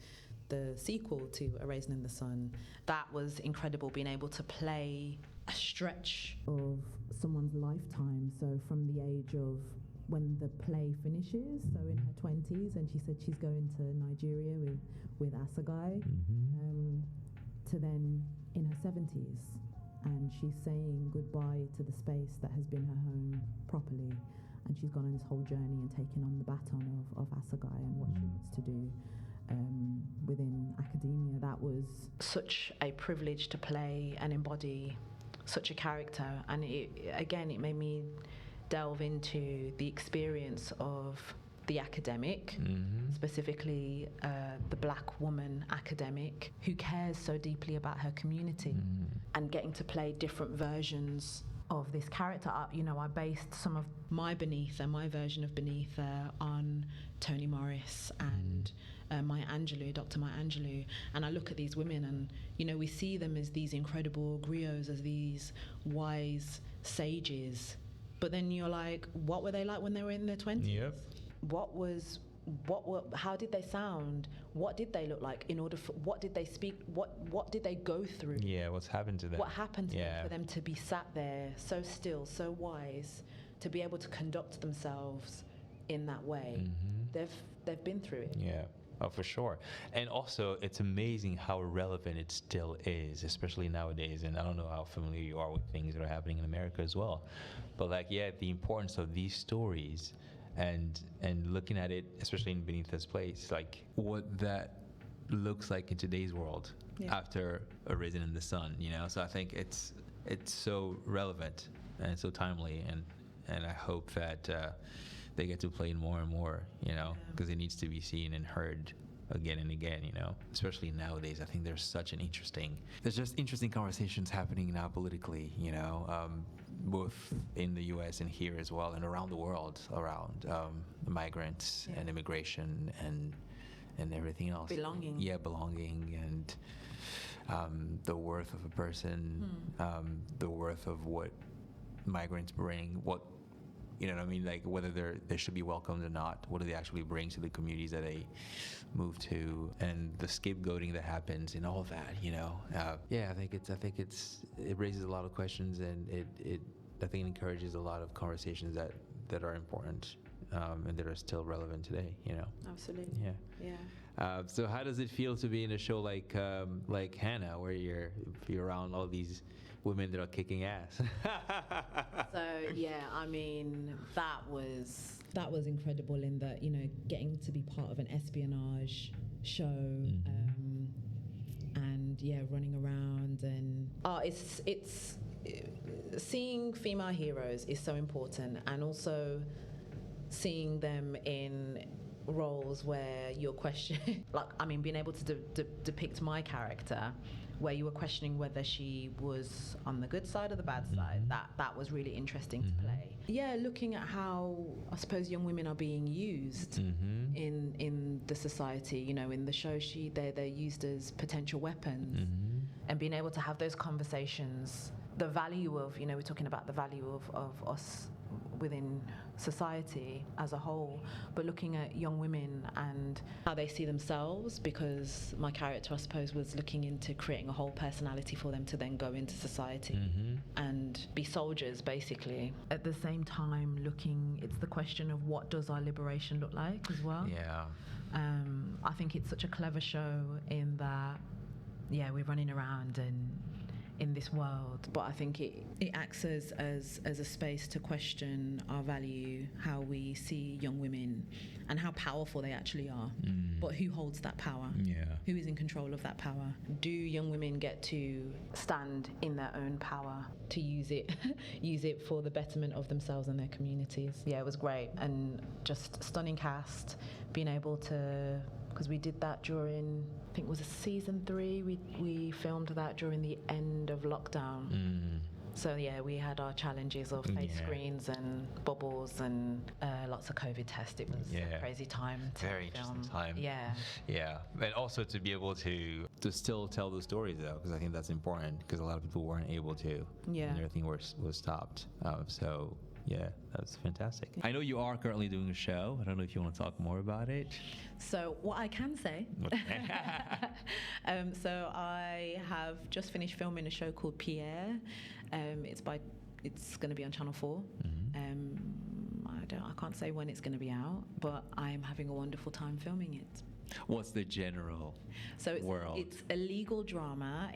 the sequel to A Raisin in the Sun. That was incredible, being able to play a stretch of someone's lifetime. So from the age of when the play finishes, so in her 20s, and she said she's going to Nigeria with Assegai, to then in her 70s, and she's saying goodbye to the space that has been her home properly, and she's gone on this whole journey and taken on the baton of Assegai and what she wants to do within academia. That was such a privilege to play and embody such a character, and it made me delve into the experience of the academic, specifically the black woman academic who cares so deeply about her community, and getting to play different versions of this character. I based some of my Beneatha, my version of Beneatha, on Toni Morris and Maya Angelou, Dr. Maya Angelou. And I look at these women and, we see them as these incredible griots, as these wise sages. But then you're like, what were they like when they were in their 20s? Yep. How did they sound? What did they look like? What did they speak? What did they go through? Yeah, what's happened to them? What happened to them for them to be sat there so still, so wise, to be able to conduct themselves in that way? They've been through it. Yeah. Oh, for sure. And also, it's amazing how relevant it still is, especially nowadays. And I don't know how familiar you are with things that are happening in America as well. But the importance of these stories and looking at it, especially in Beneatha's place, like what that looks like in today's world after A Risen in the Sun, So I think it's so relevant and so timely, and I hope that they get to play it more and more, because it needs to be seen and heard again and again, especially nowadays. I think there's just interesting conversations happening now politically, both in the US and here as well, and around the world, around migrants and immigration and everything else. Belonging. Yeah, belonging, and the worth of a person, the worth of what migrants bring, what like whether they should be welcomed or not. What do they actually bring to the communities that they move to, and the scapegoating that happens and all that. I think it raises a lot of questions, and it I think it encourages a lot of conversations that are important and that are still relevant today. Absolutely. Yeah. So how does it feel to be in a show like Hannah, where you're around all these women that are kicking ass? So that was incredible, in that getting to be part of an espionage show, and running around, and it's seeing female heroes is so important, and also seeing them in roles where you're questioning, being able to depict my character, where you were questioning whether she was on the good side or the bad side. That was really interesting to play. Yeah, looking at how I suppose young women are being used in the society. In the show, they're used as potential weapons, and being able to have those conversations. The value of we're talking about the value of us within society as a whole, but looking at young women and how they see themselves, because my character, I suppose, was looking into creating a whole personality for them to then go into society and be soldiers, basically. At the same time, it's the question of what does our liberation look like as well. Yeah. I think it's such a clever show in that, we're running around and in this world, but I think it acts as a space to question our value, how we see young women, and how powerful they actually are. But who holds that power? Who is in control of that power? Do young women get to stand in their own power to use it for the betterment of themselves and their communities? It was great, and just stunning cast. Being able to, because we did that during, I think it was season 3, we filmed that during the end of lockdown. So we had our challenges of face screens and bubbles and lots of COVID tests. It was a crazy time to Very film. interesting time. Yeah. And also to be able to still tell those stories, though, because I think that's important, because a lot of people weren't able to. And everything was stopped. So that's fantastic. I know you are currently doing a show. I don't know if you want to talk more about it. So what I can say, so I have just finished filming a show called Pierre. It's going to be on Channel 4. I can't say when it's going to be out, but I'm having a wonderful time filming it. What's the general world? It's a legal drama.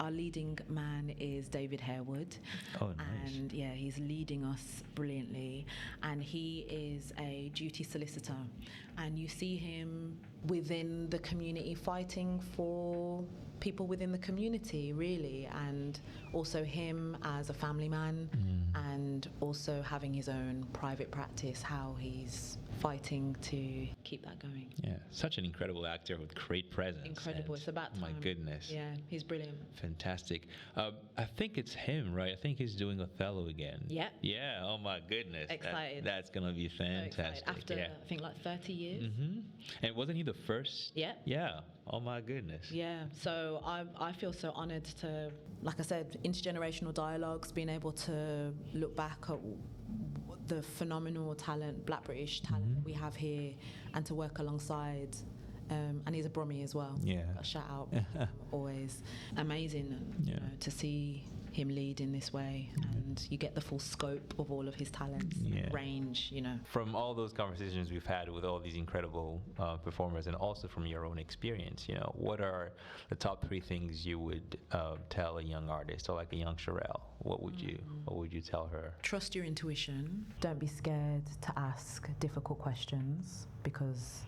Our leading man is David Harewood. Oh, nice. And he's leading us brilliantly. And he is a duty solicitor. And you see him within the community fighting for people within the community, really. And also him as a family man. and also having his own private practice, how he's fighting to keep that going. Yeah, such an incredible actor with great presence. Incredible. And It's about time. my goodness. Yeah, he's brilliant. Fantastic. I think it's him, right? I think he's doing Othello again. Yeah. Yeah. Oh my goodness. Excited. That's gonna be So fantastic. excited. After I think like 30 years. And wasn't he the first? Yeah. Yeah. Oh my goodness. Yeah, so I feel so honoured to, like I said, intergenerational dialogues, being able to look back at the phenomenal talent, Black British talent that we have here, and to work alongside. And he's a Brummie as well. Yeah. A shout out, always amazing. You know, to see him lead in this way, and you get the full scope of all of his talents, range. You know. From all those conversations we've had with all these incredible performers, and also from your own experience, you know, what are the top 3 things you would tell a young artist, or like a young Sherelle? What would you tell her? Trust your intuition. Don't be scared to ask difficult questions, because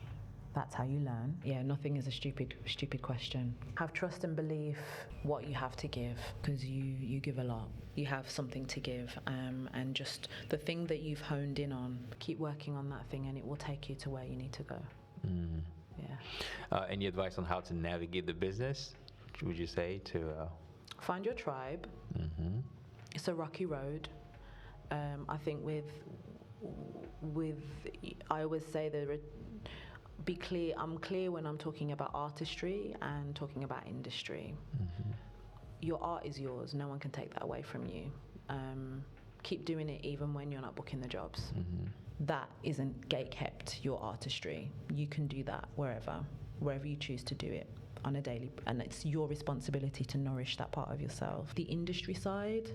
that's how you learn. Yeah, nothing is a stupid question. Have trust and belief what you have to give, because you give a lot. You have something to give, and just the thing that you've honed in on, keep working on that thing, and it will take you to where you need to go. Yeah. Any advice on how to navigate the business, would you say, to... Find your tribe. It's a rocky road. I think with I always say that I'm clear when I'm talking about artistry and talking about industry. Your art is yours. No one can take that away from you. Keep doing it even when you're not booking the jobs. That isn't gate-kept, your artistry. You can do that wherever you choose to do it on a daily, and it's your responsibility to nourish that part of yourself. The industry side,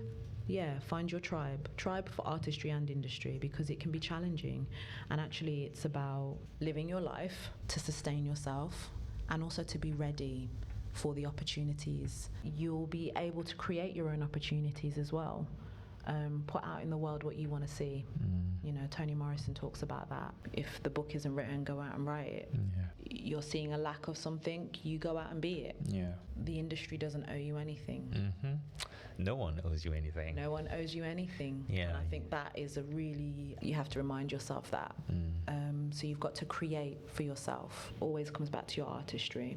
find your tribe for artistry and industry, because it can be challenging, and actually it's about living your life to sustain yourself and also to be ready for the opportunities. You'll be able to create your own opportunities as well. Put out in the world what you want to see. You know, Toni Morrison talks about that. If the book isn't written, go out and write it. You're seeing a lack of something, you go out and be it. The industry doesn't owe you anything. No one owes you anything. No one owes you anything. And I think that is you have to remind yourself that. So you've got to create for yourself. Always comes back to your artistry.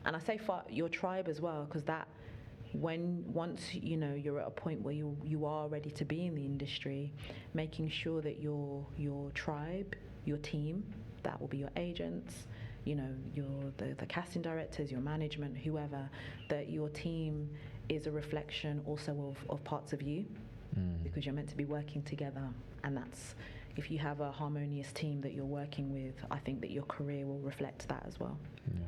And I say your tribe as well, because that, once you know you're at a point where you are ready to be in the industry, making sure that your tribe, your team, that will be your agents, you know, the casting directors, your management, whoever, that your team is a reflection also of parts of you, because you're meant to be working together. And that's, if you have a harmonious team that you're working with, I think that your career will reflect that as well. Yeah.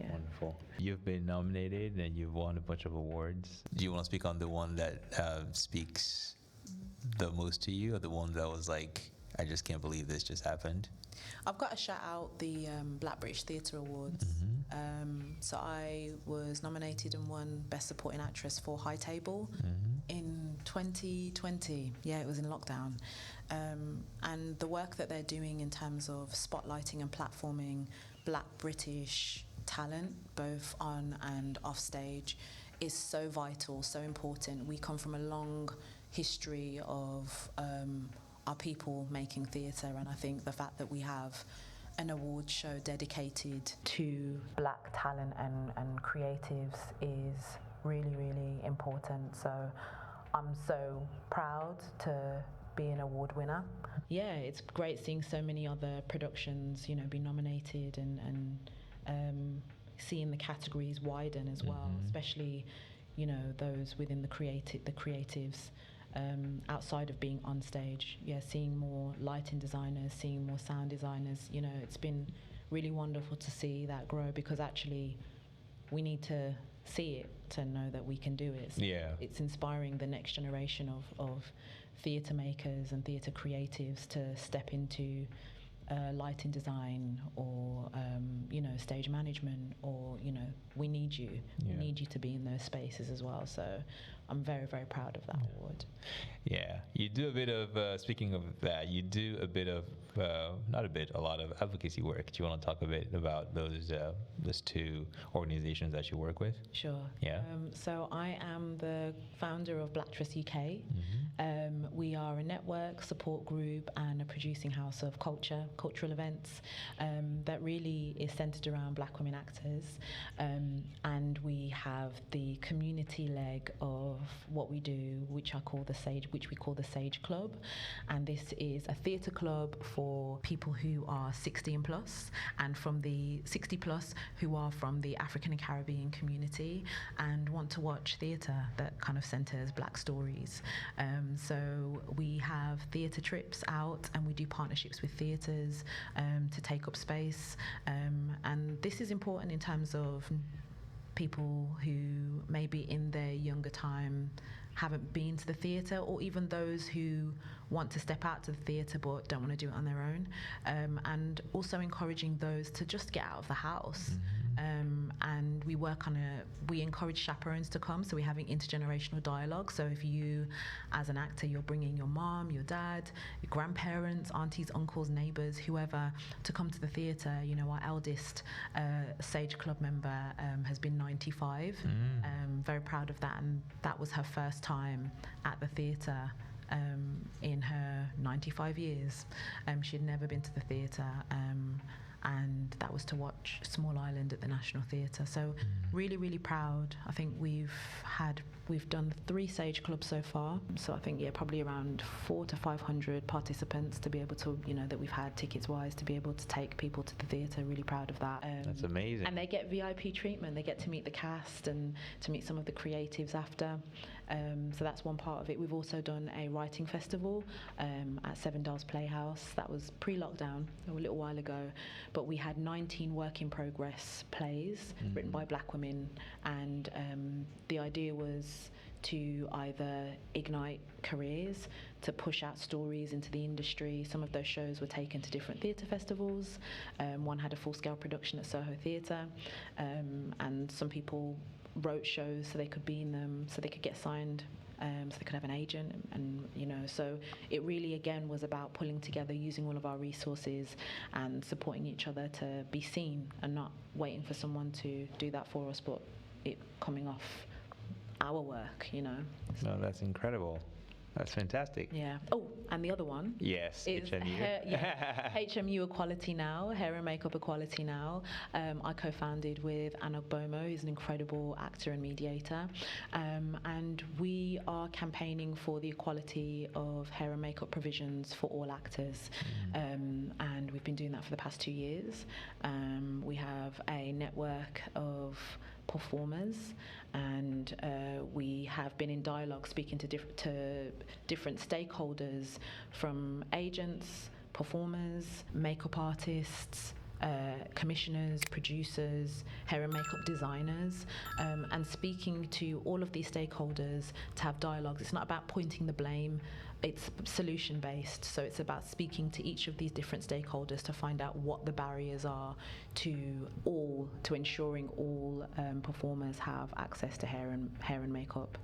Wonderful. You've been nominated and you've won a bunch of awards. Do you want to speak on the one that speaks the most to you, or the one that was like, I just can't believe this just happened? I've got to shout out the Black British Theatre Awards. So I was nominated and won Best Supporting Actress for High Table in 2020. Yeah, it was in lockdown. And the work that they're doing in terms of spotlighting and platforming Black British talent, both on and off stage, is so vital, so important. We come from a long history of our people making theatre, and I think the fact that we have an award show dedicated to Black talent and creatives is really, really important. So I'm so proud to be an award winner. Yeah, it's great seeing so many other productions, you know, be nominated and seeing the categories widen as well, especially, you know, those within the creatives. Outside of being on stage, seeing more lighting designers, seeing more sound designers, you know, it's been really wonderful to see that grow, because actually we need to see it to know that we can do it. So it's inspiring the next generation of theatre makers and theatre creatives to step into lighting design, or you know, stage management, or, you know, we need you. We need you to be in those spaces as well. So I'm very, very proud of that award. Yeah, you do a bit of, speaking of that, you do a bit of, not a bit, a lot of advocacy work. Do you want to talk a bit about those two organizations that you work with? Sure. Yeah. So I am the founder of Blacktress UK. We are a network, support group, and a producing house of cultural events that really is centered around Black women actors. And we have the community leg of what we do, which we call the Sage Club. And this is a theatre club for people who are 60 and plus, and from the 60 plus who are from the African and Caribbean community and want to watch theatre that kind of centres Black stories. So we have theatre trips out, and we do partnerships with theatres to take up space. And this is important in terms of people who maybe in their younger time haven't been to the theatre, or even those who want to step out to the theatre but don't want to do it on their own, and also encouraging those to just get out of the house. And we encourage chaperones to come, so we're having intergenerational dialogue. So if you, as an actor, you're bringing your mom, your dad, your grandparents, aunties, uncles, neighbours, whoever, to come to the theatre. You know, our eldest Sage Club member has been 95. Very proud of that, and that was her first time at the theatre in her 95 years. She had never been to the theatre, and that was to watch Small Island at the National Theatre. So really, really proud. I think we've done 3 Sage Clubs so far. So I think, probably around 400 to 500 participants to be able to, that we've had tickets-wise, to be able to take people to the theatre. Really proud of that. That's amazing. And they get VIP treatment. They get to meet the cast and to meet some of the creatives after. So that's one part of it. We've also done a writing festival at Seven Dials Playhouse. That was pre-lockdown, a little while ago. But we had 19 work-in-progress plays written by Black women. And the idea was to either ignite careers, to push out stories into the industry. Some of those shows were taken to different theatre festivals. One had a full-scale production at Soho Theatre. And some people wrote shows so they could be in them, so they could get signed, so they could have an agent, and so it really again was about pulling together, using all of our resources and supporting each other to be seen, and not waiting for someone to do that for us, but it coming off our work. No, that's incredible. That's fantastic. Yeah. Oh, and the other one. Yes, is HMU. HMU Equality Now, Hair and Makeup Equality Now. I co-founded with Akban, who's an incredible actor and mediator. And we are campaigning for the equality of hair and makeup provisions for all actors. And we've been doing that for the past 2 years. We have a network of performers, and we have been in dialogue speaking to different stakeholders, from agents, performers, makeup artists, commissioners, producers, hair and makeup designers, and speaking to all of these stakeholders to have dialogues. It's not about pointing the blame, it's solution based. So it's about speaking to each of these different stakeholders to find out what the barriers are to ensuring all performers have access to hair and makeup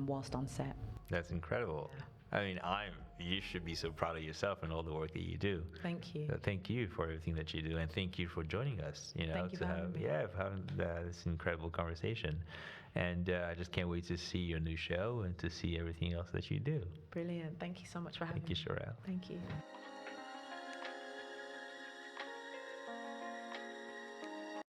whilst on set. That's incredible. I mean, you should be so proud of yourself and all the work that you do. Thank you. So thank you for everything that you do, and thank you for joining us. Thank you to have this incredible conversation. And I just can't wait to see your new show and to see everything else that you do. Brilliant. Thank you so much for having me. Thank you, Sherelle. Thank you.